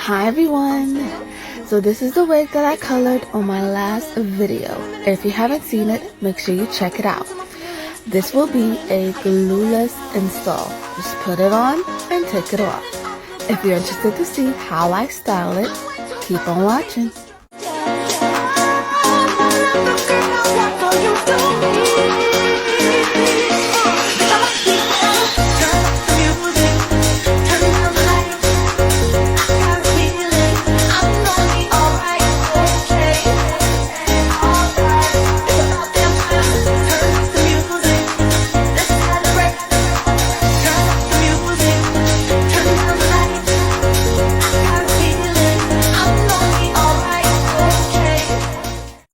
Hi everyone! So this is the wig that I colored on my last video. If you haven't seen it, make sure you check it out. This will be a glueless install. Just put it on and take it off. If you're interested to see how I style it, keep on watching.